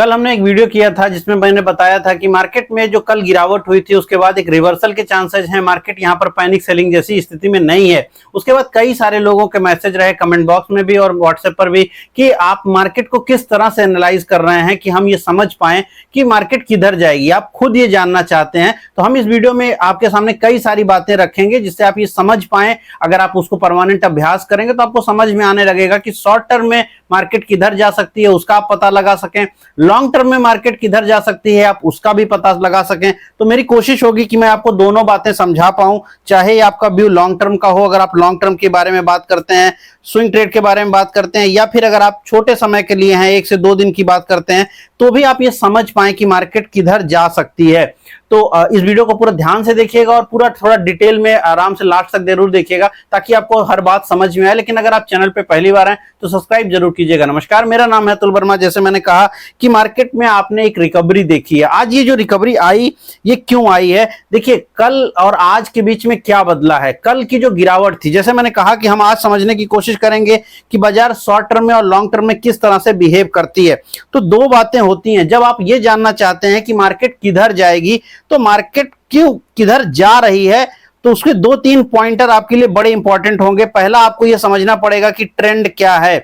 कल हमने एक वीडियो किया था जिसमें मैंने बताया था कि मार्केट में जो कल गिरावट हुई थी उसके बाद एक रिवर्सल के चांसेस हैं। मार्केट यहां पर पैनिक सेलिंग जैसी स्थिति में नहीं है। उसके बाद कई सारे लोगों के मैसेज रहे कमेंट बॉक्स में भी और व्हाट्सएप पर भी कि आप मार्केट को किस तरह से एनालाइज कर रहे हैं कि हम ये समझ पाए कि मार्केट किधर जाएगी। आप खुद ये जानना चाहते हैं तो हम इस वीडियो में आपके सामने कई सारी बातें रखेंगे जिससे आप ये समझ पाए। अगर आप उसको परमानेंट अभ्यास करेंगे तो आपको समझ में आने लगेगा कि शॉर्ट टर्म में मार्केट किधर जा सकती है उसका आप पता लगा सकें, लॉन्ग टर्म में मार्केट किधर जा सकती है आप उसका भी पता लगा सकें। तो मेरी कोशिश होगी कि मैं आपको दोनों बातें समझा पाऊं, चाहे आपका व्यू लॉन्ग टर्म का हो, अगर आप लॉन्ग टर्म के बारे में बात करते हैं, स्विंग ट्रेड के बारे में बात करते हैं, या फिर अगर आप छोटे समय के लिए हैं 1 से 2 दिन की बात करते हैं, तो भी आप ये समझ पाए कि मार्केट किधर जा सकती है। तो इस वीडियो को पूरा ध्यान से देखिएगा और पूरा थोड़ा डिटेल में आराम से लास्ट तक जरूर देखिएगा ताकि आपको हर बात समझ में आए। लेकिन अगर आप चैनल पे पहली बार हैं तो सब्सक्राइब जरूर कीजिएगा। नमस्कार, मेरा नाम है अतुल वर्मा। जैसे मैंने कहा कि मार्केट में आपने एक रिकवरी देखी है। आज ये जो रिकवरी आई ये क्यों आई है, देखिए कल और आज के बीच में क्या बदला है। कल की जो गिरावट थी, जैसे मैंने कहा कि हम आज समझने की कोशिश करेंगे कि बाजार शॉर्ट टर्म में और लॉन्ग टर्म में किस तरह से बिहेव करती है। तो दो बातें होती हैं। जब आप ये जानना चाहते हैं कि मार्केट किधर जाएगी, तो मार्केट क्यों किधर जा रही है, तो उसके 2-3 पॉइंटर आपके लिए बड़े इंपॉर्टेंट होंगे। पहला आपको यह समझना पड़ेगा कि ट्रेंड क्या है।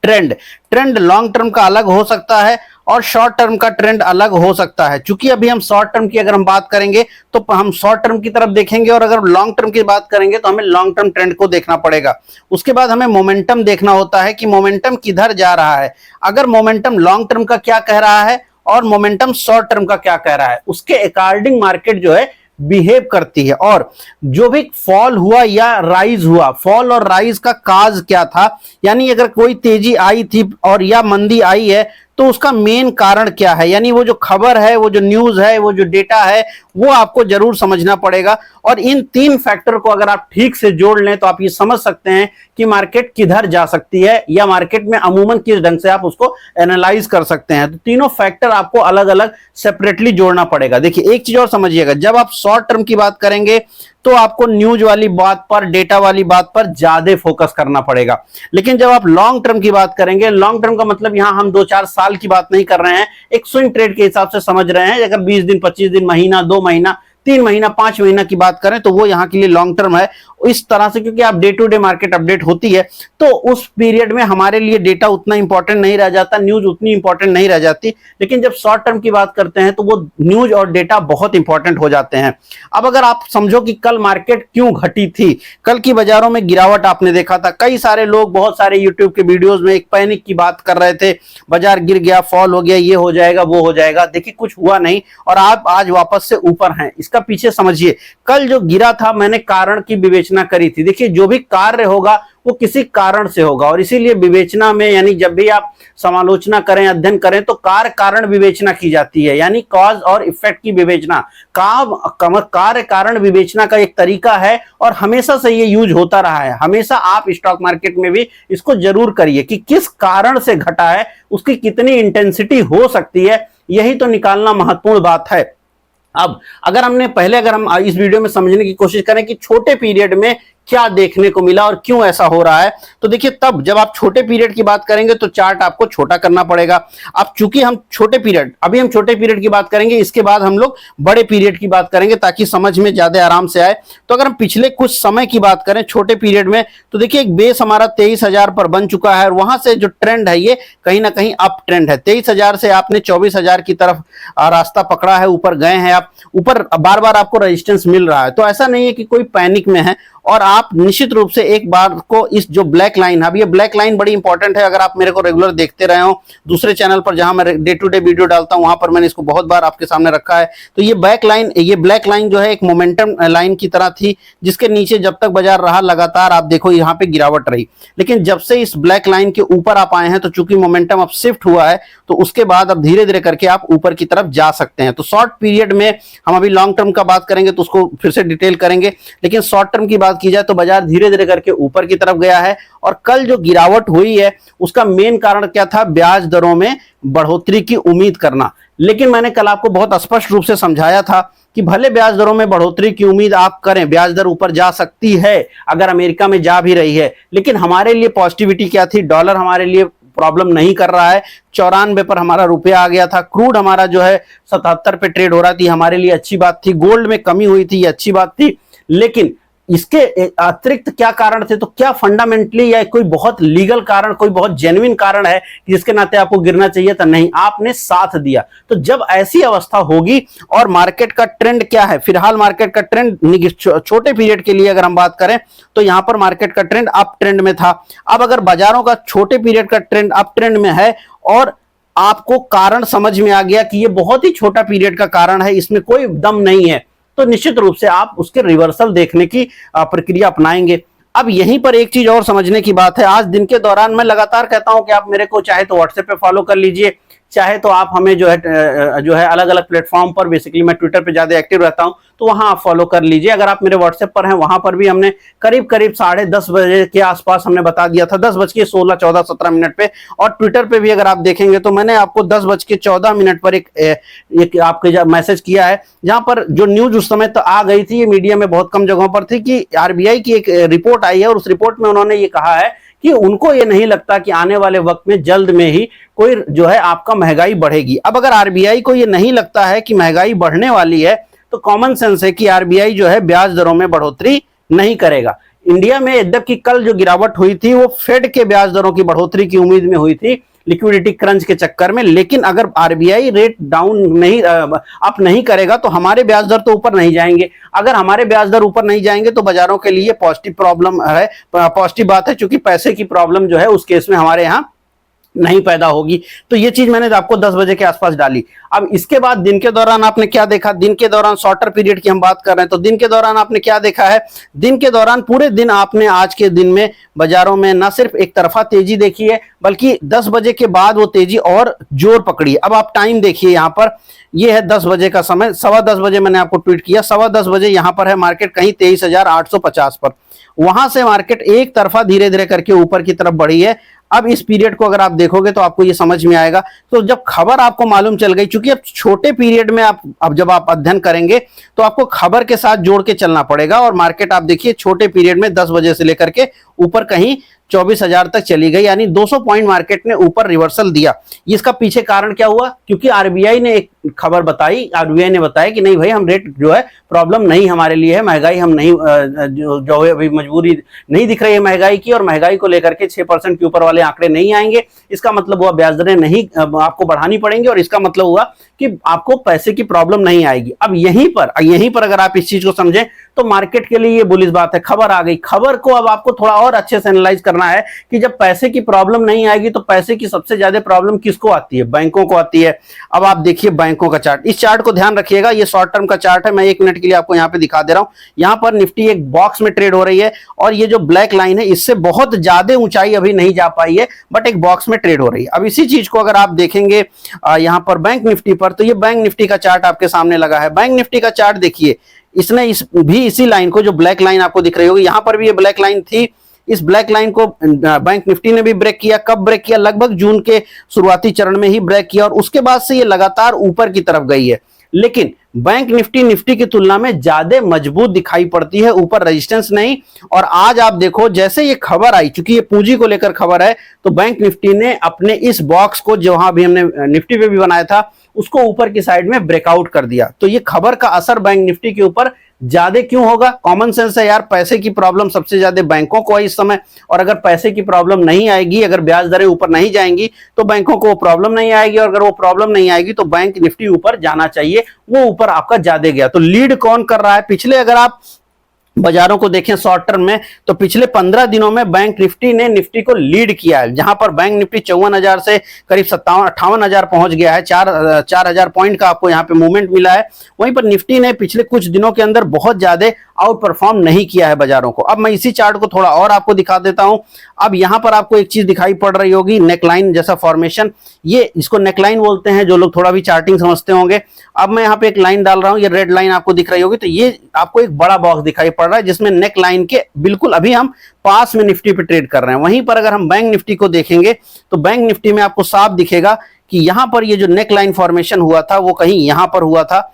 ट्रेंड लॉन्ग टर्म का अलग हो सकता है और शॉर्ट टर्म का ट्रेंड अलग हो सकता है। चूंकि अभी हम शॉर्ट टर्म की अगर हम बात करेंगे तो हम शॉर्ट टर्म की तरफ देखेंगे और अगर लॉन्ग टर्म की बात करेंगे तो हमें लॉन्ग टर्म ट्रेंड को देखना पड़ेगा। उसके बाद हमें मोमेंटम देखना होता है कि मोमेंटम किधर जा रहा है। अगर मोमेंटम लॉन्ग टर्म का क्या कह रहा है और मोमेंटम शॉर्ट टर्म का क्या कह रहा है, उसके अकॉर्डिंग मार्केट जो है बिहेव करती है। और जो भी फॉल हुआ या राइज हुआ, फॉल और राइज का काज क्या था, यानी अगर कोई तेजी आई थी और या मंदी आई है तो उसका मेन कारण क्या है, यानी वो जो खबर है, वो जो न्यूज है, वो जो डेटा है, वो आपको जरूर समझना पड़ेगा। और इन 3 फैक्टर को अगर आप ठीक से जोड़ लें तो आप ये समझ सकते हैं कि मार्केट किधर जा सकती है या मार्केट में अमूमन किस ढंग से आप उसको एनालाइज कर सकते हैं। तो तीनों फैक्टर आपको अलग अलग सेपरेटली जोड़ना पड़ेगा। देखिए एक चीज और समझिएगा, जब आप शॉर्ट टर्म की बात करेंगे तो आपको न्यूज वाली बात पर, डेटा वाली बात पर ज्यादा फोकस करना पड़ेगा। लेकिन जब आप लॉन्ग टर्म की बात करेंगे, लॉन्ग टर्म का मतलब यहां हम 2-4 साल की बात नहीं कर रहे हैं, एक स्विंग ट्रेड के हिसाब से समझ रहे हैं। अगर 20 दिन, 25 दिन, महीना, 2 महीना, 3 महीना, 5 महीना की बात करें तो वो यहां के लिए लॉन्ग टर्म है। इस तरह से, क्योंकि आप day to day market update होती है तो उस पीरियड में हमारे लिए डेटा उतना इंपॉर्टेंट नहीं रह जाता, न्यूज उतनी इंपॉर्टेंट नहीं रह जाती। लेकिन जब शॉर्ट टर्म की बात करते हैं तो वो न्यूज और डेटा बहुत इंपॉर्टेंट हो जाते हैं। अब अगर आप समझो कि कल मार्केट क्यों घटी थी, कल की बाजारों में गिरावट आपने देखा था। कई सारे लोग बहुत सारे यूट्यूब के वीडियोज में एक पैनिक की बात कर रहे थे, बाजार गिर गया, फॉल हो गया, ये हो जाएगा, वो हो जाएगा। देखिए कुछ हुआ नहीं और आप आज वापस से ऊपर हैं। इसका पीछे समझिए, कल जो गिरा था मैंने कारण की विवेचना करी थी। देखिए जो भी कार्य होगा वो किसी कारण से होगा और इसीलिए विवेचना में, यानी जब भी आप समालोचना करें, अध्ययन करें तो कार्य कारण विवेचना की जाती है, यानी कॉज और इफेक्ट की विवेचना। कार्य कारण विवेचना का एक तरीका है और हमेशा से ये यूज होता रहा है। हमेशा आप स्टॉक मार्केट में भी इसको जरूर करिए कि किस कारण से घटा है, उसकी कितनी इंटेंसिटी हो सकती है, यही तो निकालना महत्वपूर्ण बात है। अब अगर हम इस वीडियो में समझने की कोशिश करें कि छोटे पीरियड में क्या देखने को मिला और क्यों ऐसा हो रहा है, तो देखिए तब जब आप छोटे पीरियड की बात करेंगे तो चार्ट आपको छोटा करना पड़ेगा। अब चूंकि हम छोटे पीरियड की बात करेंगे, इसके बाद हम लोग बड़े पीरियड की बात करेंगे ताकि समझ में ज्यादा आराम से आए। तो अगर हम पिछले कुछ समय की बात करें छोटे पीरियड में, तो देखिए एक बेस हमारा 23,000 पर बन चुका है और वहां से जो ट्रेंड है ये कहीं ना कहीं अप ट्रेंड है। 23,000 से आपने 24,000 की तरफ रास्ता पकड़ा है, ऊपर गए हैं आप, ऊपर बार बार आपको रेजिस्टेंस मिल रहा है। तो ऐसा नहीं है कि कोई पैनिक में है और आप निश्चित रूप से एक बार को इस जो ब्लैक लाइन है, अब ये ब्लैक लाइन बड़ी इंपॉर्टेंट है। अगर आप मेरे को रेगुलर देखते रहे हो दूसरे चैनल पर जहां मैं डे टू डे वीडियो डालता हूं, वहां पर मैंने इसको बहुत बार आपके सामने रखा है। तो ये ब्लैक लाइन जो है एक मोमेंटम लाइन की तरह थी जिसके नीचे जब तक बाजार रहा लगातार आप देखो यहाँ पे गिरावट रही। लेकिन जब से इस ब्लैक लाइन के ऊपर आप आए हैं तो चूंकि मोमेंटम अब शिफ्ट हुआ है तो उसके बाद अब धीरे धीरे करके आप ऊपर की तरफ जा सकते हैं। तो शॉर्ट पीरियड में हम अभी लॉन्ग टर्म का बात करेंगे तो उसको फिर से डिटेल करेंगे, लेकिन शॉर्ट टर्म की बात की जाए तो बाजार धीरे धीरे करके ऊपर की तरफ गया है। और कल जो गिरावट हुई है उसका मेन कारण क्या था, ब्याज दरों में बढ़ोतरी की उम्मीद करना। लेकिन मैंने कल आपको बहुत स्पष्ट रूप से समझाया था कि भले ब्याज दरों में बढ़ोतरी की उम्मीद आप करें, ब्याज दर ऊपर जा सकती है अगर अमेरिका में जा भी रही है, लेकिन हमारे लिए पॉजिटिविटी क्या थी, डॉलर हमारे लिए प्रॉब्लम नहीं कर रहा है। 94 पर हमारा रुपया आ गया था। क्रूड हमारा जो है 77 पे ट्रेड हो रहा थी, हमारे लिए अच्छी बात थी। गोल्ड में कमी हुई थी, ये अच्छी बात थी। लेकिन इसके अतिरिक्त क्या कारण थे? तो क्या फंडामेंटली या कोई बहुत लीगल कारण, कोई बहुत जेन्युइन कारण है जिसके नाते आपको गिरना चाहिए था? नहीं, आपने साथ दिया। तो जब ऐसी अवस्था होगी, और मार्केट का ट्रेंड क्या है फिलहाल? मार्केट का ट्रेंड छोटे पीरियड के लिए अगर हम बात करें तो यहां पर मार्केट का ट्रेंड अप ट्रेंड में था। अब अगर बाजारों का छोटे पीरियड का ट्रेंड अप ट्रेंड में है और आपको कारण समझ में आ गया कि ये बहुत ही छोटा पीरियड का कारण है, इसमें कोई दम नहीं है, तो निश्चित रूप से आप उसके रिवर्सल देखने की प्रक्रिया अपनाएंगे। अब यहीं पर एक चीज और समझने की बात है। आज दिन के दौरान मैं लगातार कहता हूं कि आप मेरे को चाहे तो व्हाट्सएप पे फॉलो कर लीजिए, चाहे तो आप हमें जो है अलग अलग प्लेटफॉर्म पर, बेसिकली मैं ट्विटर पे ज्यादा एक्टिव रहता हूं तो वहां आप फॉलो कर लीजिए। अगर आप मेरे व्हाट्सएप पर हैं, वहां पर भी हमने करीब करीब 10:30 बजे के आसपास हमने बता दिया था, 10:16, 14, 17 मिनट पे। और ट्विटर पे भी अगर आप देखेंगे तो मैंने आपको 10:14 पर एक आपके मैसेज किया है, जहां पर जो न्यूज उस समय तो आ गई थी, ये मीडिया में बहुत कम जगहों पर थी, कि आरबीआई की एक रिपोर्ट आई है और उस रिपोर्ट में उन्होंने ये कहा है कि उनको ये नहीं लगता कि आने वाले वक्त में जल्द में ही कोई जो है आपका महंगाई बढ़ेगी। अब अगर आरबीआई को ये नहीं लगता है कि महंगाई बढ़ने वाली है, तो कॉमन सेंस है कि आरबीआई जो है ब्याज दरों में बढ़ोतरी नहीं करेगा। इंडिया में यद्यपि कल जो गिरावट हुई थी वो फेड के ब्याज दरों की बढ़ोतरी की उम्मीद में हुई थी, लिक्विडिटी क्रंच के चक्कर में। लेकिन अगर आरबीआई रेट डाउन नहीं अप नहीं करेगा तो हमारे ब्याज दर तो ऊपर नहीं जाएंगे। अगर हमारे ब्याज दर ऊपर नहीं जाएंगे तो बाजारों के लिए पॉजिटिव प्रॉब्लम है, पॉजिटिव बात है, क्योंकि पैसे की प्रॉब्लम जो है उस केस में हमारे यहाँ नहीं पैदा होगी। तो ये चीज मैंने आपको 10 बजे के आसपास डाली। अब इसके बाद दिन के दौरान आपने क्या देखा? दिन के दौरान शॉर्टर पीरियड की हम बात कर रहे हैं, तो दिन के दौरान आपने क्या देखा है? दिन के दौरान पूरे दिन आपने आज के दिन में बाजारों में न सिर्फ एक तरफा तेजी देखी है, बल्कि 10 बजे के बाद वो तेजी और जोर पकड़ी। अब आप टाइम देखिए, यहां पर ये है 10 बजे का समय, 10:15 बजे मैंने आपको ट्वीट किया, 10:15 बजे यहां पर है मार्केट कहीं 23,850 पर। वहां से मार्केट एक तरफा धीरे धीरे करके ऊपर की तरफ बढ़ी है। अब इस पीरियड को अगर आप देखोगे तो आपको ये समझ में आएगा। तो जब खबर आपको मालूम चल गई, चूंकि अब छोटे पीरियड में अब जब आप अध्ययन करेंगे तो आपको खबर के साथ जोड़ के चलना पड़ेगा। और मार्केट आप देखिए छोटे पीरियड में 10 बजे से लेकर के ऊपर कहीं 24,000 तक चली गई, यानी 200 पॉइंट मार्केट ने ऊपर रिवर्सल दिया। इसका पीछे कारण क्या हुआ? क्योंकि आरबीआई ने एक खबर बताई, आरबीआई ने बताया कि नहीं भाई, हम रेट जो है प्रॉब्लम नहीं हमारे लिए है, महंगाई हम नहीं जो है अभी मजबूरी नहीं दिख रही है महंगाई की, और महंगाई को लेकर के 6% के ऊपर वाले आंकड़े नहीं आएंगे। इसका मतलब हुआ ब्याज दरें नहीं आपको बढ़ानी पड़ेंगी, और इसका मतलब हुआ कि आपको पैसे की प्रॉब्लम नहीं आएगी। अब यहीं पर अगर आप इस चीज को समझें तो मार्केट के लिए ये बुलिश बात है। खबर आ गई, खबर को अब आपको थोड़ा और अच्छे से एनालाइज करना है कि जब पैसे की प्रॉब्लम नहीं आएगी तो पैसे की सबसे ज्यादा प्रॉब्लम किसको आती है? बैंकों को आती है। अब आप देखिए बैंकों का चार्ट, इस चार्ट को ध्यान रखिएगा, ये शॉर्ट टर्म का चार्ट है, मैं 1 मिनट के लिए आपको यहाँ पे दिखा दे रहा हूँ। यहाँ पर निफ्टी एक बॉक्स में ट्रेड हो रही है, और ये जो ब्लैक लाइन है इससे बहुत ज्यादा ऊंचाई अभी नहीं जा पाई है, बट एक बॉक्स में ट्रेड हो रही है। अब इसी चीज को अगर आप देखेंगे यहाँ पर बैंक निफ्टी पर, तो ये बैंक निफ्टी का चार्ट आपके सामने लगा है। बैंक निफ्टी का चार्ट देखिए, इसने इसी लाइन को, जो ब्लैक लाइन आपको दिख रही होगी, यहां पर भी ये ब्लैक लाइन थी, इस ब्लैक लाइन को बैंक निफ्टी ने भी ब्रेक किया। कब ब्रेक किया? लगभग जून के शुरुआती चरण में ही ब्रेक किया, और उसके बाद से ये लगातार ऊपर की तरफ गई है। लेकिन बैंक निफ्टी की तुलना में ज्यादा मजबूत दिखाई पड़ती है, ऊपर रेजिस्टेंस नहीं। और आज आप देखो, जैसे ये खबर आई, चूंकि ये पूंजी को लेकर खबर है, तो बैंक निफ्टी ने अपने इस बॉक्स को, जहां भी हमने निफ्टी पे भी बनाया था, उसको ऊपर की साइड में ब्रेकआउट कर दिया। तो ये खबर का असर बैंक निफ्टी के ऊपर ज्यादा क्यों होगा? कॉमन सेंस है यार, पैसे की प्रॉब्लम सबसे ज्यादा बैंकों को है इस समय, और अगर पैसे की प्रॉब्लम नहीं आएगी, अगर ब्याज दरें ऊपर नहीं जाएंगी तो बैंकों को वो प्रॉब्लम नहीं आएगी, और अगर वो प्रॉब्लम नहीं आएगी तो बैंक निफ्टी ऊपर जाना चाहिए, वो ऊपर आपका ज्यादा गया। तो लीड कौन कर रहा है? पिछले अगर आप बाजारों को देखें शॉर्ट टर्म में, तो पिछले 15 दिनों में बैंक निफ्टी ने निफ्टी को लीड किया है, जहां पर बैंक निफ्टी 54,000 से करीब 58,000 पहुंच गया है। 4,000 पॉइंट का आपको यहां पे मूवमेंट मिला है। वहीं पर निफ्टी ने पिछले कुछ दिनों के अंदर बहुत ज्यादा आउट परफॉर्म नहीं किया है बाजारों को। अब मैं इसी चार्ट को थोड़ा और आपको दिखा देता हूं। अब यहां पर आपको एक चीज दिखाई पड़ रही होगी, नेकलाइन जैसा फॉर्मेशन, ये इसको नेकलाइन बोलते हैं, जो लोग थोड़ा भी चार्टिंग समझते होंगे। अब मैं यहाँ पे एक लाइन डाल रहा हूं, ये रेड लाइन आपको दिख रही होगी, तो ये आपको एक बड़ा बॉक्स दिखाई पड़ रहा है, जिसमें नेक लाइन के बिल्कुल अभी हम पास में निफ्टी पे ट्रेड कर रहे हैं। वहीं पर अगर हम बैंक निफ्टी को देखेंगे तो बैंक निफ्टी में आपको साफ दिखेगा कि यहां पर ये जो नेक लाइन फॉर्मेशन हुआ था वो कहीं यहां पर हुआ था,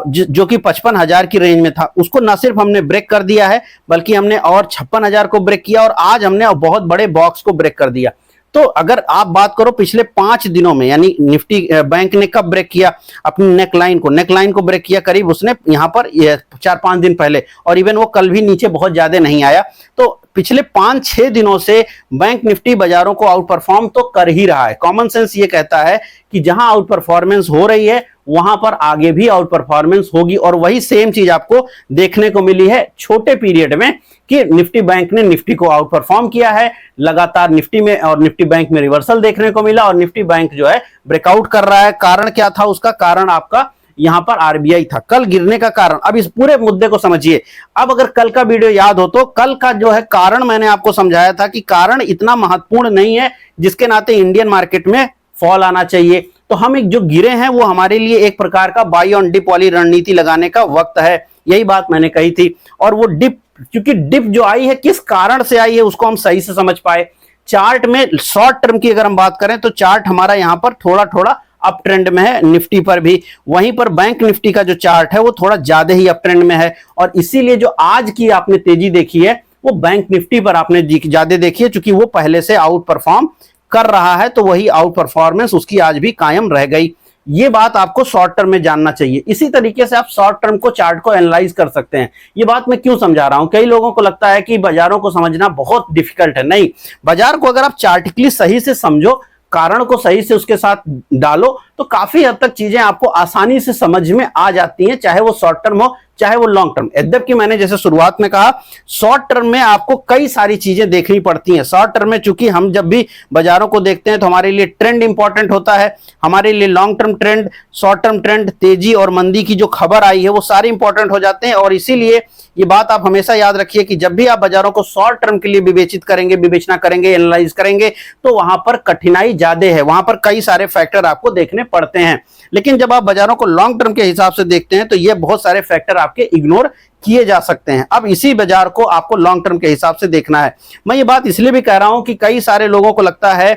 जो कि 55,000 की रेंज में था। उसको न सिर्फ हमने ब्रेक कर दिया है, बल्कि हमने और 56,000 को ब्रेक किया, और आज हमने बहुत बड़े बॉक्स को ब्रेक कर दिया। तो अगर आप बात करो पिछले 5 दिनों में, यानी निफ्टी बैंक ने कब ब्रेक किया अपनी नेकलाइन को ब्रेक किया करीब उसने यहां पर 4-5 दिन पहले, और इवन वो कल भी नीचे बहुत ज्यादा नहीं आया। तो पिछले 5-6 दिनों से बैंक निफ्टी बाजारों को आउट परफॉर्म तो कर ही रहा है। कॉमन सेंस ये कहता है कि जहां आउट परफॉर्मेंस हो रही है वहां पर आगे भी आउट परफॉर्मेंस होगी, और वही सेम चीज आपको देखने को मिली है छोटे पीरियड में कि निफ्टी बैंक ने निफ्टी को आउट परफॉर्म किया है लगातार। निफ्टी में और निफ्टी बैंक में रिवर्सल देखने को मिला, और निफ्टी बैंक जो है ब्रेकआउट कर रहा है। कारण क्या था उसका? कारण आपका यहां पर आरबीआई था कल गिरने का कारण। अब इस पूरे मुद्दे को समझिए। अब अगर कल का वीडियो याद हो तो कल का जो है कारण मैंने आपको समझाया था कि कारण इतना महत्वपूर्ण नहीं है जिसके नाते इंडियन मार्केट में फॉल आना चाहिए। तो हम एक जो गिरे हैं वो हमारे लिए एक प्रकार का बाई ऑन डिप वाली रणनीति लगाने का वक्त है, यही बात मैंने कही थी। और वो डिप, क्योंकि डिप जो आई है किस कारण से आई है उसको हम सही से समझ पाए। चार्ट में शॉर्ट टर्म की अगर हम बात करें तो चार्ट हमारा यहां पर थोड़ा थोड़ा अप ट्रेंड में है, निफ्टी पर भी। वहीं पर बैंक निफ्टी का जो चार्ट है वो थोड़ा ज्यादा ही अप ट्रेंड में है, और इसीलिए जो आज की आपने तेजी देखी है वो बैंक निफ्टी पर आपने ज्यादा देखी है, क्योंकि वो पहले से आउट परफॉर्म कर रहा है, तो वही आउट परफॉर्मेंस उसकी आज भी कायम रह गई। ये बात आपको शॉर्ट टर्म में जानना चाहिए। इसी तरीके से आप शॉर्ट टर्म को चार्ट को एनालाइज कर सकते हैं। ये बात मैं क्यों समझा रहा हूं? कई लोगों को लगता है कि बाजारों को समझना बहुत डिफिकल्ट है। नहीं, बाजार को अगर आप चार्टिकली सही से समझो, कारण को सही से उसके साथ डालो, तो काफी हद तक चीजें आपको आसानी से समझ में आ जाती हैं, चाहे वो शॉर्ट टर्म हो चाहे वो लॉन्ग टर्म। यद्यपि मैंने जैसे शुरुआत में कहा शॉर्ट टर्म में आपको कई सारी चीजें देखनी पड़ती हैं। शॉर्ट टर्म में चूंकि हम जब भी बाजारों को देखते हैं तो हमारे लिए ट्रेंड इंपॉर्टेंट होता है, हमारे लिए long term trend, short term trend, तेजी और मंदी की जो खबर आई है वो सारे इंपॉर्टेंट हो जाते हैं। और इसीलिए ये बात आप हमेशा याद रखिए कि जब भी आप बाजारों को शॉर्ट टर्म के लिए विवेचना करेंगे, एनालाइज करेंगे, तो वहां पर कठिनाई ज्यादा है, वहां पर कई सारे फैक्टर आपको देखने पड़ते हैं। लेकिन जब आप बाजारों को लॉन्ग टर्म के हिसाब से देखते हैं तो ये बहुत सारे फैक्टर आपके इग्नोर किए जा सकते हैं। अब इसी बाजार को आपको लॉन्ग टर्म के हिसाब से देखना है। मैं ये बात इसलिए भी कह रहा हूं कि कई सारे लोगों को लगता है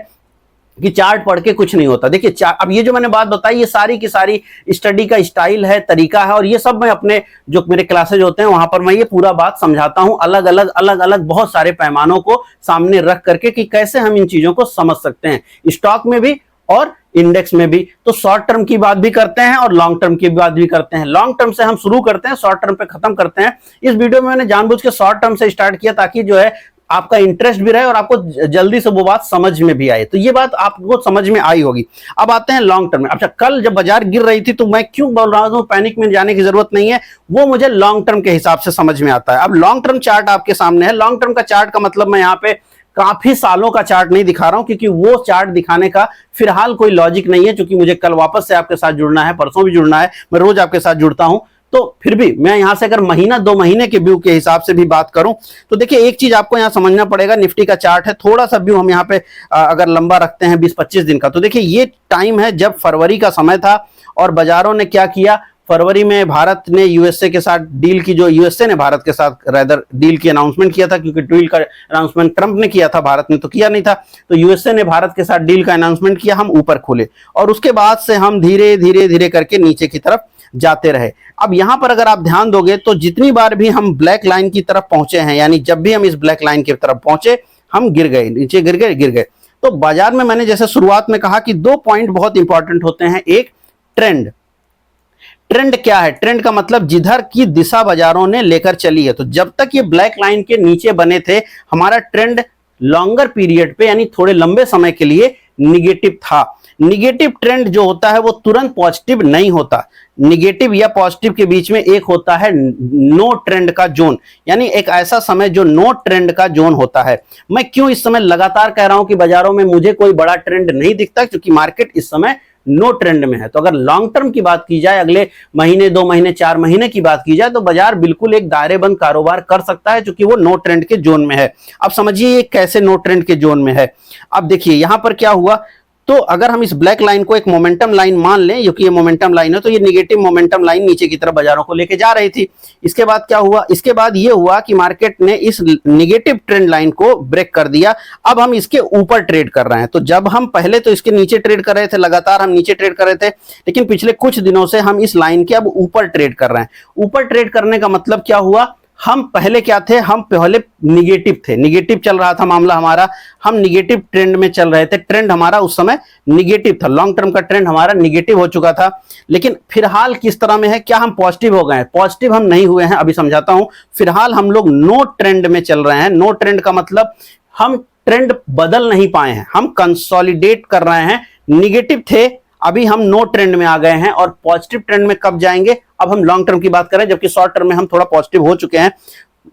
कि चार्ट पढ़ के कुछ नहीं होता। देखिए, अब ये जो मैंने बात बताई ये सारी की सारी स्टडी का स्टाइल है, तरीका है, और ये सब मैं अपने जो मेरे क्लासेज होते हैं वहां पर मैं ये पूरा बात समझाता हूं, अलग अलग बहुत सारे पैमानों को सामने रख करके कि कैसे हम इन चीजों को समझ सकते हैं, स्टॉक में भी और इंडेक्स में भी। तो शॉर्ट टर्म की बात भी करते हैं और लॉन्ग टर्म की बात भी करते हैं। लॉन्ग टर्म से हम शुरू करते हैं, शॉर्ट टर्म पे खत्म करते हैं। इस वीडियो में मैंने जानबूझ के शॉर्ट टर्म से स्टार्ट किया ताकि जो है आपका इंटरेस्ट भी रहे और आपको जल्दी से वो बात समझ में भी आए। तो ये बात आपको समझ में आई होगी। अब आते हैं लॉन्ग टर्म में। अच्छा, कल जब बाजार गिर रही थी तो मैं क्यों बोल रहा हूं पैनिक में जाने की जरूरत नहीं है, वो मुझे लॉन्ग टर्म के हिसाब से समझ में आता है। अब लॉन्ग टर्म चार्ट आपके सामने है। लॉन्ग टर्म का चार्ट का मतलब मैं यहाँ पे काफी सालों का चार्ट नहीं दिखा रहा हूं, क्योंकि वो चार्ट दिखाने का फिलहाल कोई लॉजिक नहीं है, क्योंकि मुझे कल वापस से आपके साथ जुड़ना है, परसों भी जुड़ना है, मैं रोज आपके साथ जुड़ता हूं। तो फिर भी मैं यहां से अगर महीना 2 महीने के व्यू के हिसाब से भी बात करूं तो देखिए एक चीज आपको यहां समझना पड़ेगा। निफ्टी का चार्ट है, थोड़ा सा व्यू हम यहां पे अगर लंबा रखते हैं 20-25 दिन का, तो देखिए ये टाइम है जब फरवरी का समय था और बाजारों ने क्या किया। फरवरी में भारत ने यूएसए के साथ डील की, जो यूएसए ने भारत के साथ रेदर डील की अनाउंसमेंट किया था, क्योंकि डील का अनाउंसमेंट ट्रंप ने किया था, भारत ने तो किया नहीं था। तो यूएसए ने भारत के साथ डील का अनाउंसमेंट किया, हम ऊपर खुले और उसके बाद से हम धीरे धीरे करके नीचे की तरफ जाते रहे। अब यहां पर अगर आप ध्यान दोगे तो जितनी बार भी हम ब्लैक लाइन की तरफ पहुंचे हैं, यानी जब भी हम इस ब्लैक लाइन की तरफ पहुंचे हम गिर गए, नीचे गिर गए। तो बाजार में मैंने जैसे शुरुआत में कहा कि 2 पॉइंट बहुत इंपॉर्टेंट होते हैं। एक ट्रेंड क्या है? ट्रेंड का मतलब जिधर की दिशा बाजारों ने लेकर चली है। तो जब तक ये ब्लैक लाइन के नीचे बने थे हमारा ट्रेंड लॉन्गर पीरियड पे यानी थोड़े लंबे समय के लिए निगेटिव था। निगेटिव ट्रेंड जो होता है वो तुरंत पॉजिटिव नहीं होता। निगेटिव या पॉजिटिव के बीच में एक होता है नो ट्रेंड का जोन, यानी एक ऐसा समय जो नो ट्रेंड का जोन होता है। मैं क्यों इस समय लगातार कह रहा हूं कि बाजारों में मुझे कोई बड़ा ट्रेंड नहीं दिखता, क्योंकि मार्केट इस समय नो ट्रेंड में है। तो अगर लॉन्ग टर्म की बात की जाए, अगले महीने 2 महीने 4 महीने की बात की जाए, तो बाजार बिल्कुल एक दायरेबंद कारोबार कर सकता है, क्योंकि वो नो ट्रेंड के जोन में है। अब समझिए ये कैसे नो ट्रेंड के जोन में है। अब देखिए यहां पर क्या हुआ, तो अगर हम इस ब्लैक लाइन को एक मोमेंटम लाइन मान लें, क्योंकि ये मोमेंटम लाइन है, तो ये नेगेटिव मोमेंटम लाइन नीचे की तरफ बाजारों को लेके जा रही थी। इसके बाद क्या हुआ? इसके बाद ये हुआ कि मार्केट ने इस नेगेटिव ट्रेंड लाइन को ब्रेक कर दिया। अब हम इसके ऊपर ट्रेड कर रहे हैं। तो जब हम पहले तो इसके नीचे ट्रेड कर रहे थे, लगातार हम नीचे ट्रेड कर रहे थे, लेकिन पिछले कुछ दिनों से हम इस लाइन के अब ऊपर ट्रेड कर रहे हैं। ऊपर ट्रेड करने का मतलब क्या हुआ? हम पहले क्या थे, हम पहले निगेटिव थे, निगेटिव चल रहा था मामला हमारा, हम निगेटिव ट्रेंड में चल रहे थे, ट्रेंड हमारा उस समय निगेटिव था, लॉन्ग टर्म का ट्रेंड हमारा निगेटिव हो चुका था। लेकिन फिलहाल किस तरह में है, क्या हम पॉजिटिव हो गए हैं? पॉजिटिव हम नहीं हुए हैं, अभी समझाता हूं। फिलहाल हम लोग नो ट्रेंड में चल रहे हैं। नो ट्रेंड का मतलब हम ट्रेंड बदल नहीं पाए हैं, हम कंसोलिडेट कर रहे हैं। निगेटिव थे, अभी हम नो ट्रेंड में आ गए हैं, और पॉजिटिव ट्रेंड में कब जाएंगे? अब हम लॉन्ग टर्म की बात करें, जबकि शॉर्ट टर्म में हम थोड़ा पॉजिटिव हो चुके हैं।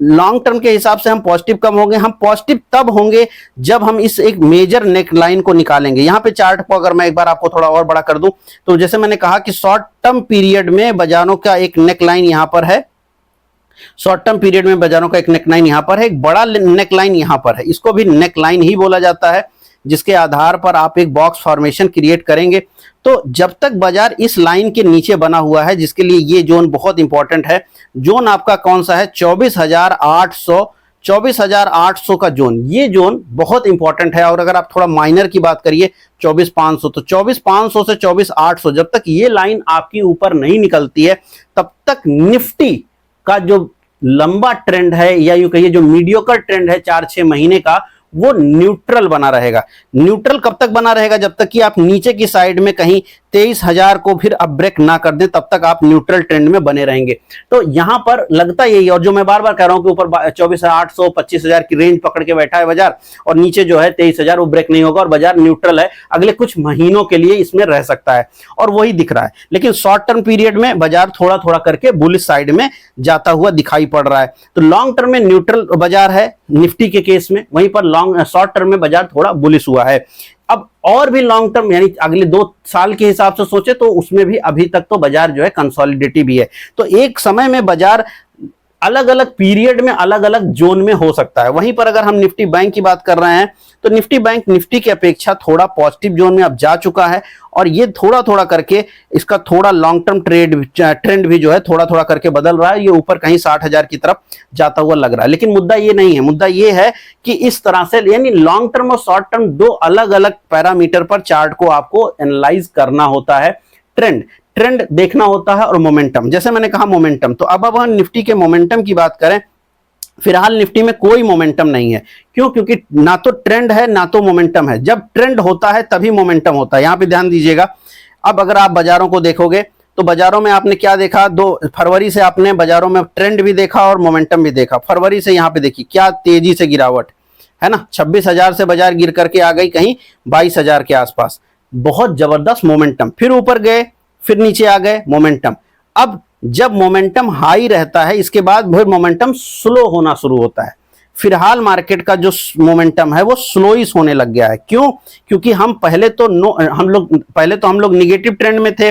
लॉन्ग टर्म के हिसाब से हम पॉजिटिव कब होंगे? हम पॉजिटिव तब होंगे जब हम इस एक मेजर नेक लाइन को निकालेंगे। यहां पे चार्ट को अगर मैं एक बार आपको थोड़ा और बड़ा कर दूं, तो जैसे मैंने कहा कि शॉर्ट टर्म पीरियड में बाजारों का एक नेक लाइन यहां पर है, शॉर्ट टर्म पीरियड में बाजारों का एक नेक लाइन यहां पर है, एक बड़ा नेक लाइन यहां पर है, इसको भी नेक लाइन ही बोला जाता है, जिसके आधार पर आप एक बॉक्स फॉर्मेशन क्रिएट करेंगे। तो जब तक बाजार इस लाइन के नीचे बना हुआ है, जिसके लिए ये जोन बहुत इंपॉर्टेंट है, जोन आपका कौन सा है? 24,800 का जोन, ये जोन बहुत इंपॉर्टेंट है। और अगर आप थोड़ा माइनर की बात करिए 24,500, तो 24,500 से 24,800 जब तक ये लाइन आपकी ऊपर नहीं निकलती है, तब तक निफ्टी का जो लंबा ट्रेंड है, या यूं कहिए जो मीडियोकर ट्रेंड है 4-6 महीने का, वो न्यूट्रल बना रहेगा। न्यूट्रल कब तक बना रहेगा? जब तक कि आप नीचे की साइड में कहीं 23,000 को फिर अब ब्रेक ना कर दें, तब तक आप न्यूट्रल ट्रेंड में बने रहेंगे। तो यहां पर लगता यही, और जो मैं बार बार कह रहा हूं कि ऊपर 24,800 25,000 की रेंज पकड़ के बैठा है बाजार, और नीचे जो है 23,000, वो ब्रेक नहीं होगा और बाजार न्यूट्रल है, अगले कुछ महीनों के लिए इसमें रह सकता है, और वही दिख रहा है। लेकिन शॉर्ट टर्म पीरियड में बाजार थोड़ा थोड़ा करके बुलिश साइड में जाता हुआ दिखाई पड़ रहा है। तो लॉन्ग टर्म में न्यूट्रल बाजार है निफ्टी के केस में, वहीं पर शॉर्ट टर्म में बाजार थोड़ा बुलिश हुआ है। अब और भी लॉन्ग टर्म यानी अगले 2 साल के हिसाब से सोचे तो उसमें भी अभी तक तो बाजार जो है कंसोलिडेटिव भी है। तो एक समय में बाजार अलग अलग पीरियड में अलग अलग जोन में हो सकता है। वहीं पर अगर हम निफ्टी बैंक की बात कर रहे हैं, तो निफ्टी बैंक निफ्टी की अपेक्षा थोड़ा पॉजिटिव जोन में अब जा चुका है, और ये थोड़ा थोड़ा करके इसका थोड़ा लॉन्ग टर्म ट्रेंड भी जो है थोड़ा थोड़ा करके बदल रहा है। ये ऊपर कहीं 60,000 की तरफ जाता हुआ लग रहा है। लेकिन मुद्दा ये नहीं है, मुद्दा ये है कि इस तरह से, यानी लॉन्ग टर्म और शॉर्ट टर्म दो अलग अलग पैरामीटर पर चार्ट को आपको एनालाइज करना होता है। ट्रेंड देखना होता है, और मोमेंटम, जैसे मैंने कहा मोमेंटम। तो अब हम निफ्टी के मोमेंटम की बात करें, फिलहाल निफ्टी में कोई मोमेंटम नहीं है। क्यों? क्योंकि ना तो ट्रेंड है ना तो मोमेंटम है। जब ट्रेंड होता है तभी मोमेंटम होता है, यहां पे ध्यान दीजिएगा। अब अगर आप बाजारों को देखोगे, तो बाजारों में आपने क्या देखा? 2 फरवरी से आपने बाजारों में ट्रेंड भी देखा और मोमेंटम भी देखा। फरवरी से यहां पे देखिए क्या तेजी से गिरावट है ना, 26,000 से बाजार गिर करके आ गई कहीं 22,000 के आसपास, बहुत जबरदस्त मोमेंटम। फिर ऊपर गए, फिर नीचे आ गए, मोमेंटम। अब जब मोमेंटम हाई रहता है, इसके बाद फिर मोमेंटम स्लो होना शुरू होता है। फिलहाल मार्केट का जो मोमेंटम है वो स्लोइस होने लग गया है। क्यों? क्योंकि हम पहले तो हम लोग निगेटिव ट्रेंड में थे,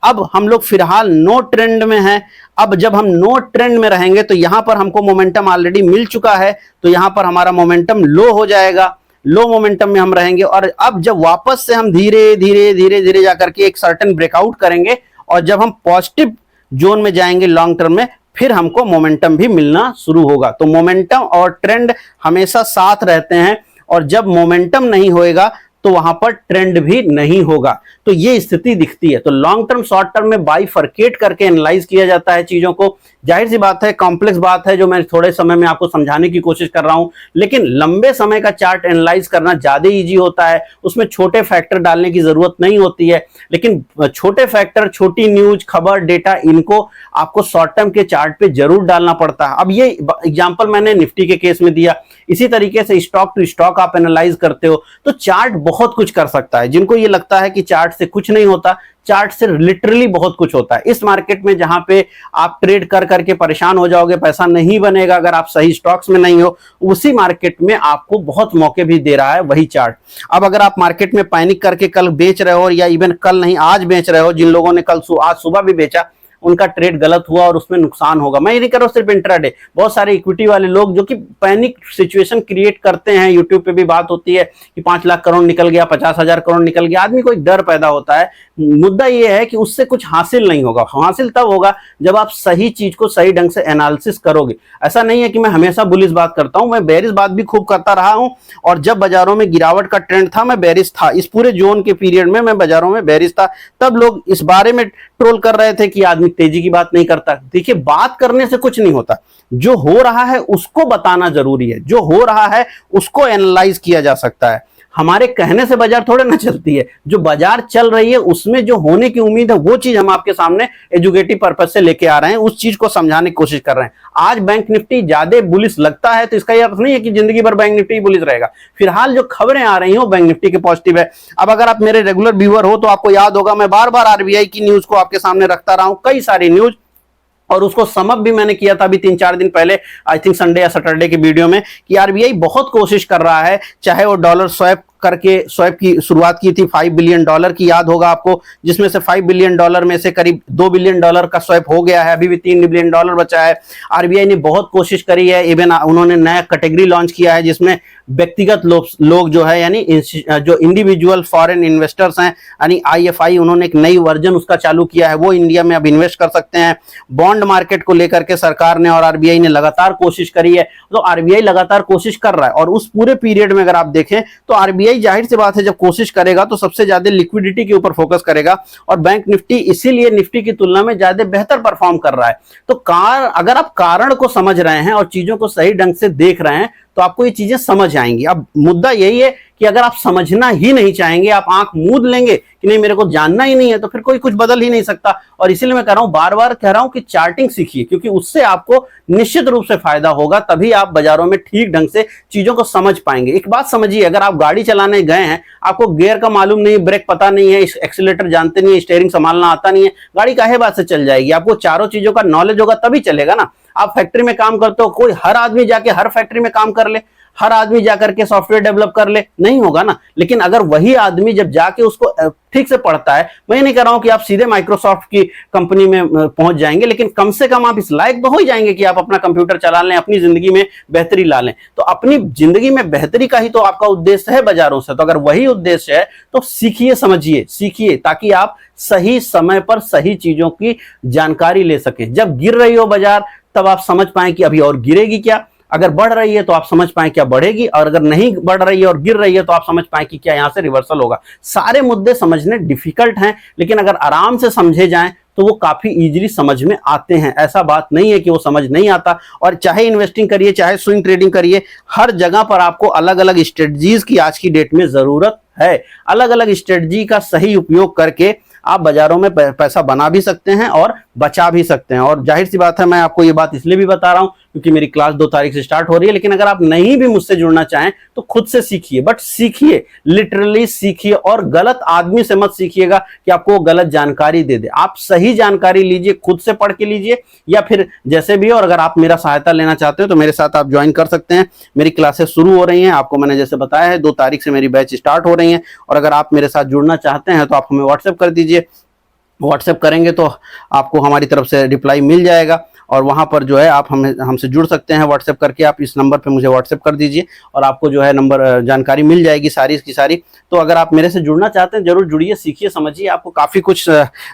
अब हम लोग फिलहाल नो ट्रेंड में हैं। अब जब हम नो ट्रेंड में रहेंगे, तो यहां पर हमको मोमेंटम ऑलरेडी मिल चुका है, तो यहां पर हमारा मोमेंटम लो हो जाएगा, लो मोमेंटम में हम रहेंगे। और अब जब वापस से हम धीरे धीरे धीरे धीरे जाकर के एक सर्टेन ब्रेकआउट करेंगे, और जब हम पॉजिटिव जोन में जाएंगे लॉन्ग टर्म में, फिर हमको मोमेंटम भी मिलना शुरू होगा। तो मोमेंटम और ट्रेंड हमेशा साथ रहते हैं, और जब मोमेंटम नहीं होएगा तो वहां पर ट्रेंड भी नहीं होगा। तो ये स्थिति दिखती है। तो लॉन्ग टर्म शॉर्ट टर्म में बाइफरकेट करके एनालाइज किया जाता है चीजों को। जाहिर सी बात है, कॉम्प्लेक्स बात है जो मैं थोड़े समय में आपको समझाने की कोशिश कर रहा हूं, लेकिन लंबे समय का चार्ट एनालाइज करना ज्यादा इजी होता है। उसमें छोटे फैक्टर डालने की जरूरत नहीं होती है, लेकिन छोटे फैक्टर, छोटी न्यूज, खबर, डेटा, इनको आपको शॉर्ट टर्म के चार्ट पे जरूर डालना पड़ता है। अब ये एग्जांपल मैंने निफ्टी के केस में दिया, इसी तरीके से स्टॉक टू स्टॉक आप एनालाइज करते हो तो चार्ट बहुत कुछ कर सकता है। जिनको ये लगता है कि चार्ट से कुछ नहीं होता, चार्ट से लिटरली बहुत कुछ होता है। इस मार्केट में जहां पे आप ट्रेड कर करके परेशान हो जाओगे, पैसा नहीं बनेगा अगर आप सही स्टॉक्स में नहीं हो, उसी मार्केट में आपको बहुत मौके भी दे रहा है वही चार्ट। अब अगर आप मार्केट में पैनिक करके कल बेच रहे हो, या इवन कल नहीं आज बेच रहे हो, जिन लोगों ने कल आज सुबह भी बेचा, उनका ट्रेड गलत हुआ और उसमें नुकसान होगा। मैं ये नहीं कर रहा हूं सिर्फ इंट्राडे, बहुत सारे इक्विटी वाले लोग जो कि पैनिक सिचुएशन क्रिएट करते हैं, यूट्यूब पे भी बात होती है कि 5 लाख करोड़ निकल गया, 50,000 करोड़ निकल गया, आदमी को एक डर पैदा होता है। मुद्दा ये है कि उससे कुछ हासिल नहीं होगा। हासिल तब होगा जब आप सही चीज को सही ढंग से एनालिसिस करोगे। ऐसा नहीं है कि मैं हमेशा बुलिश बात करता हूं, मैं बेरिश बात भी खूब करता रहा हूं, और जब बाजारों में गिरावट का ट्रेंड था मैं बेरिश था। इस पूरे जोन के पीरियड में मैं बाजारों में बेरिश था। तब लोग इस बारे में ट्रोल कर रहे थे कि आदमी तेजी की बात नहीं करता। देखिए, बात करने से कुछ नहीं होता, जो हो रहा है उसको बताना जरूरी है, जो हो रहा है उसको एनालाइज किया जा सकता है। हमारे कहने से बाजार थोड़े ना चलती है, जो बाजार चल रही है उसमें जो होने की उम्मीद है वो चीज हम आपके सामने एजुकेटिव पर्पज से लेके आ रहे हैं, उस चीज को समझाने की कोशिश कर रहे हैं। आज बैंक निफ्टी ज्यादा बुलिश लगता है तो इसका यह अर्थ नहीं है कि जिंदगी भर बैंक निफ्टी बुलिश रहेगा। फिलहाल जो खबरें आ रही हैं वो बैंक निफ्टी के पॉजिटिव है। अब अगर आप मेरे रेगुलर व्यूअर हो तो आपको याद होगा मैं बार बार आरबीआई की न्यूज को आपके सामने रखता रहा हूं, कई सारी न्यूज, और उसको समअप भी मैंने किया था अभी 3-4 दिन पहले, आई थिंक संडे या सैटरडे की वीडियो में, कि आरबीआई बहुत कोशिश कर रहा है, चाहे वो डॉलर स्वैप करके, स्वैप की शुरुआत की थी $5 बिलियन की, याद होगा आपको, जिसमें से $5 बिलियन में से करीब $2 बिलियन का स्वैप हो गया है, अभी भी $3 बिलियन बचा है। आरबीआई ने बहुत कोशिश करी है, इवन उन्होंने नया कैटेगरी लॉन्च किया है जिसमें व्यक्तिगत लोग जो है, यानी जो इंडिविजुअल फॉरेन इन्वेस्टर्स हैं, यानी IFI, उन्होंने एक नई वर्जन उसका चालू किया है, वो इंडिया में अब इन्वेस्ट कर सकते हैं। बॉन्ड मार्केट को लेकर के सरकार ने और आरबीआई ने लगातार कोशिश करी है, तो आरबीआई लगातार कोशिश कर रहा है। और उस पूरे पीरियड में अगर आप देखें तो आरबीआई जाहिर सी बात है जब कोशिश करेगा तो सबसे ज्यादा लिक्विडिटी के ऊपर फोकस करेगा, और बैंक निफ्टी इसीलिए निफ्टी की तुलना में ज्यादा बेहतर परफॉर्म कर रहा है। तो अगर आप कारण को समझ रहे हैं और चीजों को सही ढंग से देख रहे हैं तो आपको ये चीजें समझ आएंगी। अब मुद्दा यही है कि अगर आप समझना ही नहीं चाहेंगे, आप आंख मूंद लेंगे कि नहीं मेरे को जानना ही नहीं है, तो फिर कोई कुछ बदल ही नहीं सकता। और इसीलिए मैं कह रहा हूं, बार बार कह रहा हूं कि चार्टिंग सीखिए, क्योंकि उससे आपको निश्चित रूप से फायदा होगा, तभी आप बाजारों में ठीक ढंग से चीजों को समझ पाएंगे। एक बात समझिए, अगर आप गाड़ी चलाने गए हैं, आपको गियर का मालूम नहीं, ब्रेक पता नहीं है, एक्सीलेटर जानते नहीं है, स्टीयरिंग संभालना आता नहीं है, गाड़ी काहे बात से चल जाएगी? आपको चारों चीजों का नॉलेज होगा तभी चलेगा ना। आप फैक्ट्री में काम करते हो, कोई हर आदमी जाके हर फैक्ट्री में काम कर ले, हर आदमी जाकर के सॉफ्टवेयर डेवलप कर ले, नहीं होगा ना। लेकिन अगर वही आदमी जब जाके उसको ठीक से पढ़ता है, मैं नहीं कह रहा हूं कि आप सीधे माइक्रोसॉफ्ट की कंपनी में पहुंच जाएंगे, लेकिन कम से कम आप इस लायक तो हो ही जाएंगे कि आप अपना कंप्यूटर चला लें, अपनी जिंदगी में बेहतरी ला लें। तो अपनी जिंदगी में बेहतरी का ही तो आपका उद्देश्य है बाजारों से। तो अगर वही उद्देश्य है तो सीखिए, समझिए, सीखिए, ताकि आप सही समय पर सही चीजों की जानकारी ले सकें। जब गिर रही हो बाजार तब आप समझ पाए कि अभी और गिरेगी क्या, अगर बढ़ रही है तो आप समझ पाए क्या बढ़ेगी, और अगर नहीं बढ़ रही है और गिर रही है तो आप समझ पाए कि क्या यहां से रिवर्सल होगा। सारे मुद्दे समझने डिफिकल्ट हैं, लेकिन अगर आराम से समझे जाएं तो वो काफी इजीली समझ में आते हैं। ऐसा बात नहीं है कि वो समझ नहीं आता। और चाहे इन्वेस्टिंग करिए, चाहे स्विंग ट्रेडिंग करिए, हर जगह पर आपको अलग अलग स्ट्रेटजीज की आज की डेट में जरूरत है। अलग अलग स्ट्रेटजी का सही उपयोग करके आप बाजारों में पैसा बना भी सकते हैं और बचा भी सकते हैं। और जाहिर सी बात है, मैं आपको ये बात इसलिए भी बता रहा हूं क्योंकि मेरी क्लास 2 तारीख से स्टार्ट हो रही है। लेकिन अगर आप नहीं भी मुझसे जुड़ना चाहें तो खुद से सीखिए, बट सीखिए, लिटरली सीखिए, और गलत आदमी से मत सीखिएगा कि आपको गलत जानकारी दे दे। आप सही जानकारी लीजिए, खुद से पढ़ के लीजिए, या फिर जैसे भी हो। और अगर आप मेरा सहायता लेना चाहते हो तो मेरे साथ आप ज्वाइन कर सकते हैं। मेरी क्लासेस शुरू हो रही हैं, आपको मैंने जैसे बताया है 2 तारीख से मेरी बैच स्टार्ट हो रही है। और अगर आप मेरे साथ जुड़ना चाहते हैं तो आप हमें व्हाट्सएप कर दीजिए। व्हाट्सएप करेंगे तो आपको हमारी तरफ से रिप्लाई मिल जाएगा, और वहां पर जो है आप हमसे जुड़ सकते हैं। व्हाट्सएप करके आप इस नंबर पे मुझे व्हाट्सएप कर दीजिए और आपको जो है नंबर जानकारी मिल जाएगी सारी की सारी। तो अगर आप मेरे से जुड़ना चाहते हैं जरूर जुड़िए, सीखिए, समझिए, आपको काफ़ी कुछ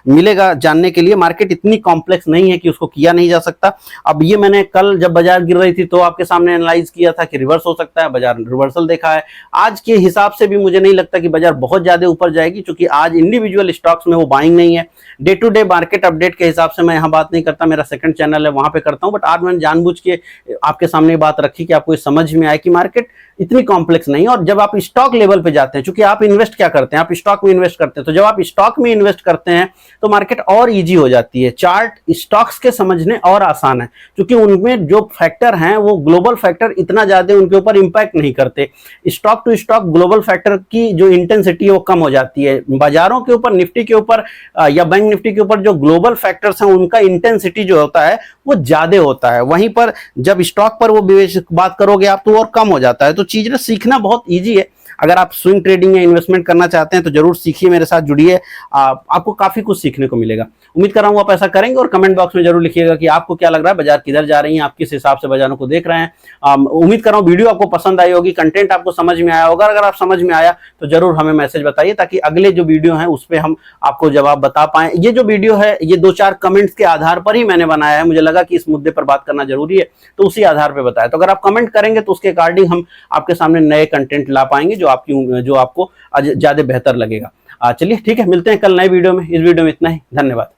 मिलेगा जानने के लिए। मार्केट इतनी कॉम्प्लेक्स नहीं है कि उसको किया नहीं जा सकता। अब ये मैंने कल जब बाजार गिर रही थी तो आपके सामने एनालाइज किया था कि रिवर्स हो सकता है, बाजार रिवर्सल देखा है। आज के हिसाब से भी मुझे नहीं लगता कि बाजार बहुत ज़्यादा ऊपर जाएगी, क्योंकि आज इंडिविजुअल स्टॉक्स में वो बाइंग नहीं है। Day to day market update के हिसाब से मैं यहाँ बात नहीं करता, मेरा सेकंड चैनल है वहां पे करता हूं। बट आज मैंने जानबूझ के आपके सामने बात रखी कि आपको समझ में आए कि मार्केट इतनी कॉम्प्लेक्स नहीं है। और जब आप स्टॉक लेवल पे जाते हैं, क्योंकि आप इन्वेस्ट क्या करते हैं, आप स्टॉक में इन्वेस्ट करते हैं, तो जब आप स्टॉक में इन्वेस्ट करते हैं तो मार्केट और इजी हो जाती है। चार्ट स्टॉक्स के समझने और आसान है, क्योंकि उनमें जो फैक्टर हैं वो ग्लोबल फैक्टर इतना ज्यादा उनके ऊपर इंपैक्ट नहीं करते। Stock to stock global factor की जो इंटेंसिटी है वो कम हो जाती है। बाजारों के ऊपर, निफ्टी के ऊपर या बैंक निफ्टी के ऊपर जो ग्लोबल फैक्टर्स हैं उनका इंटेंसिटी जो होता है वो ज्यादा होता है। वहीं पर जब स्टॉक पर वो बात करोगे आप तो और कम हो जाता है। तो चीजें सीखना बहुत इजी है। अगर आप स्विंग ट्रेडिंग या इन्वेस्टमेंट करना चाहते हैं तो जरूर सीखिए, मेरे साथ जुड़िए, आपको काफी कुछ सीखने को मिलेगा। उम्मीद कर रहा हूँ आप ऐसा करेंगे। और कमेंट बॉक्स में जरूर लिखिएगा कि आपको क्या लग रहा है, बाजार किधर जा रही है, आप किस हिसाब से बाजारों को देख रहे हैं। उम्मीद कर रहा हूँ वीडियो आपको पसंद आई होगी, कंटेंट आपको समझ में आया होगा। अगर आप समझ में आया तो जरूर हमें मैसेज बताइए, ताकि अगले जो वीडियो है उस पर हम आपको जवाब बता पाए। ये जो वीडियो है ये 2-4 कमेंट्स के आधार पर ही मैंने बनाया है, मुझे लगा कि इस मुद्दे पर बात करना जरूरी है तो उसी आधार पर बताया। तो अगर आप कमेंट करेंगे तो उसके अकॉर्डिंग हम आपके सामने नए कंटेंट ला पाएंगे जो आपको ज्यादा बेहतर लगेगा। चलिए ठीक है, मिलते हैं कल नए वीडियो में। इस वीडियो में इतना ही, धन्यवाद।